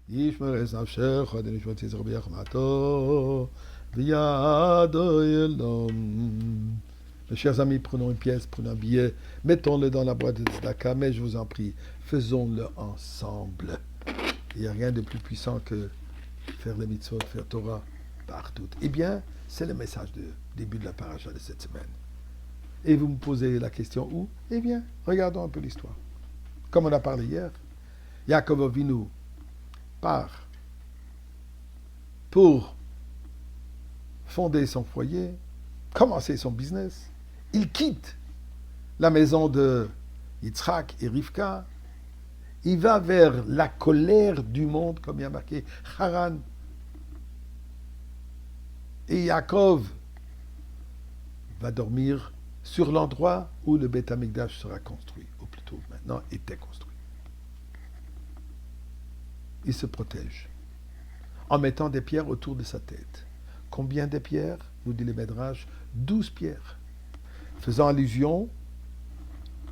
ישמר את נפשך, ונשמת יצחק ביחמתו, וידו ילום. Mes chers amis, prenons une pièce, prenons un billet, mettons-le dans la boîte de tzedaka, mais je vous en prie, faisons-le ensemble. Il n'y a rien de plus puissant que faire les mitzvot, faire Torah partout. Eh bien, c'est le message de début de la paracha de cette semaine. Et vous me posez la question où? Eh bien, regardons un peu l'histoire. Comme on a parlé hier, Yaakov Avinu part pour fonder son foyer, commencer son business. Il quitte la maison de Yitzhak et Rivka. Il va vers la colère du monde, comme il y a marqué, Haran. Et Yaakov va dormir sur l'endroit où le Beth Amikdash sera construit, ou plutôt maintenant était construit. Il se protège en mettant des pierres autour de sa tête. Combien de pierres? Nous dit le Midrash, 12 pierres, faisant allusion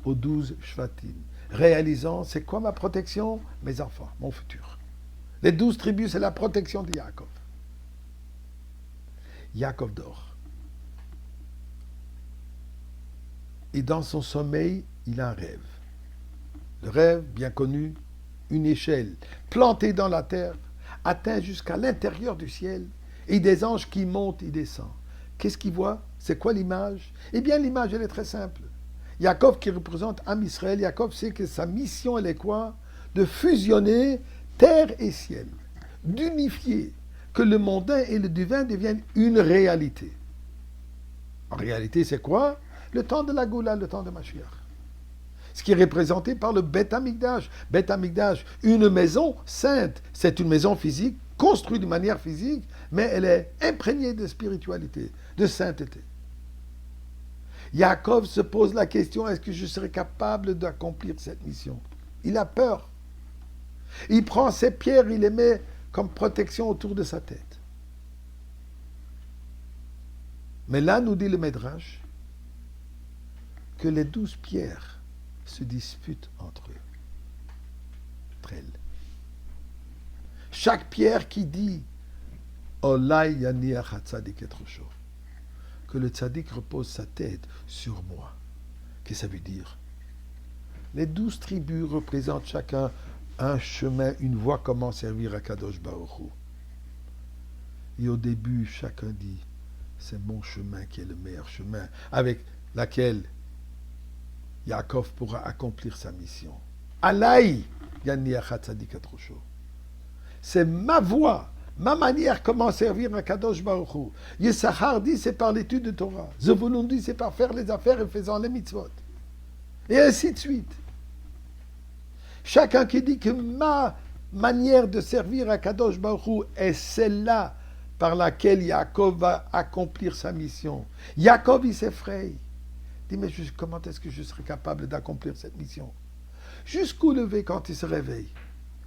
aux 12 Shvatim, réalisant, c'est quoi ma protection? Mes enfants, mon futur. Les 12 tribus, c'est la protection de Yaakov. Yaakov dort. Et dans son sommeil, il a un rêve. Le rêve, bien connu, une échelle plantée dans la terre, atteint jusqu'à l'intérieur du ciel, et des anges qui montent et descendent. Qu'est-ce qu'il voit? C'est quoi l'image? Eh bien, l'image, elle est très simple. Yaakov qui représente Am Israël, Yaakov sait que sa mission, elle est quoi? De fusionner terre et ciel, d'unifier, que le mondain et le divin deviennent une réalité. En réalité, c'est quoi? Le temps de la Goula, le temps de Mashiach. Ce qui est représenté par le Beth Amikdash. Beth Amikdash, une maison sainte. C'est une maison physique, construite de manière physique, mais elle est imprégnée de spiritualité, de sainteté. Yaakov se pose la question, est-ce que je serai capable d'accomplir cette mission? Il a peur. Il prend ses pierres, il les met comme protection autour de sa tête. Mais là, nous dit le Midrash, que les 12 pierres se disputent entre elles. Chaque pierre qui dit Olay yaniach hatzadik et rosho, que le tzaddik repose sa tête sur moi. Qu'est-ce que ça veut dire? Les 12 tribus représentent chacun un chemin, une voie comment servir à Kadosh Baruch Hu. Et au début, chacun dit c'est mon chemin qui est le meilleur chemin, avec laquelle Yaakov pourra accomplir sa mission. Alay yaniach hatzadik et rosho. C'est ma voie, ma manière comment servir à Kadosh Baruch Hu. Yissachar dit c'est par l'étude de Torah. Zevulun dit c'est par faire les affaires et faisant les mitzvot. Et ainsi de suite. Chacun qui dit que ma manière de servir à Kadosh Baruch Hu est celle-là par laquelle Yaakov va accomplir sa mission. Yaakov, il s'effraie. Il dit, mais comment est-ce que je serai capable d'accomplir cette mission? Jusqu'au lever, quand il se réveille.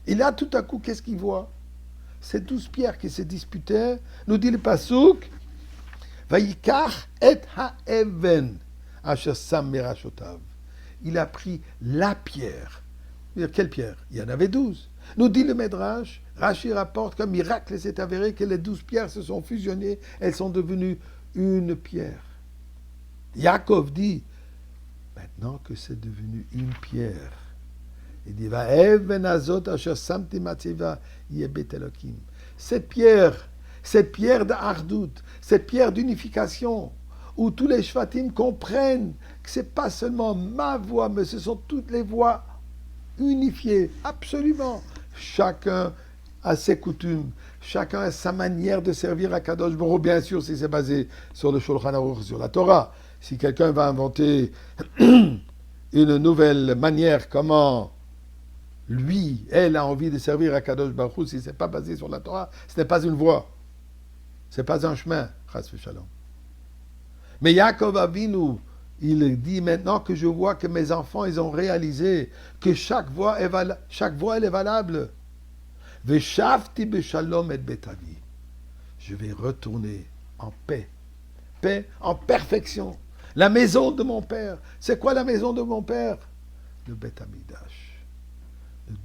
Et là, tout à coup, qu'est-ce qu'il voit? Ces 12 pierres qui se disputaient, nous dit le Pasuk, Vayikach et ha'even asher sam merashotav. Il a pris la pierre. Quelle pierre? Il y en avait 12. Nous dit le Midrash, Rashi rapporte qu'un miracle s'est avéré que les 12 pierres se sont fusionnées, elles sont devenues une pierre. Yaakov dit, maintenant que c'est devenu une pierre, il dit, cette pierre d'Ardout, cette pierre d'unification, où tous les Shvatim comprennent que ce n'est pas seulement ma voix, mais ce sont toutes les voix unifiées, absolument. Chacun a ses coutumes, chacun a sa manière de servir à Kadosh Baruch Hu, bien sûr, si c'est basé sur le Shulchan Aruch, sur la Torah. Si quelqu'un va inventer une nouvelle manière, comment lui, elle a envie de servir à Kadosh Baruch Hu, si ce n'est pas basé sur la Torah, ce n'est pas une voie, ce n'est pas un chemin, Chas v'Shalom. Mais Yaakov Avinu, il dit maintenant que je vois que mes enfants, ils ont réalisé que chaque voie elle est valable. Veshavti b'shalom et betavi. Je vais retourner en paix, en perfection. La maison de mon père. C'est quoi la maison de mon père? Le Beth Amikdash.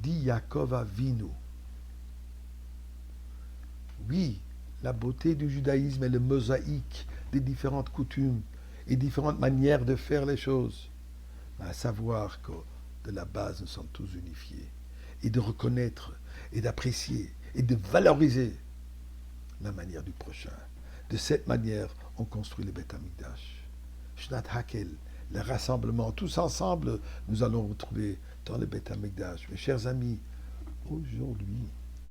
Dit Yaakov Avinu. Oui, la beauté du judaïsme est le mosaïque des différentes coutumes et différentes manières de faire les choses. Mais à savoir que de la base, nous sommes tous unifiés. Et de reconnaître, et d'apprécier, et de valoriser la manière du prochain. De cette manière, on construit le Beth Amikdash. Shnat Hakel, le rassemblement, tous ensemble, nous allons retrouver dans le Beth Amikdash. Mes chers amis, aujourd'hui,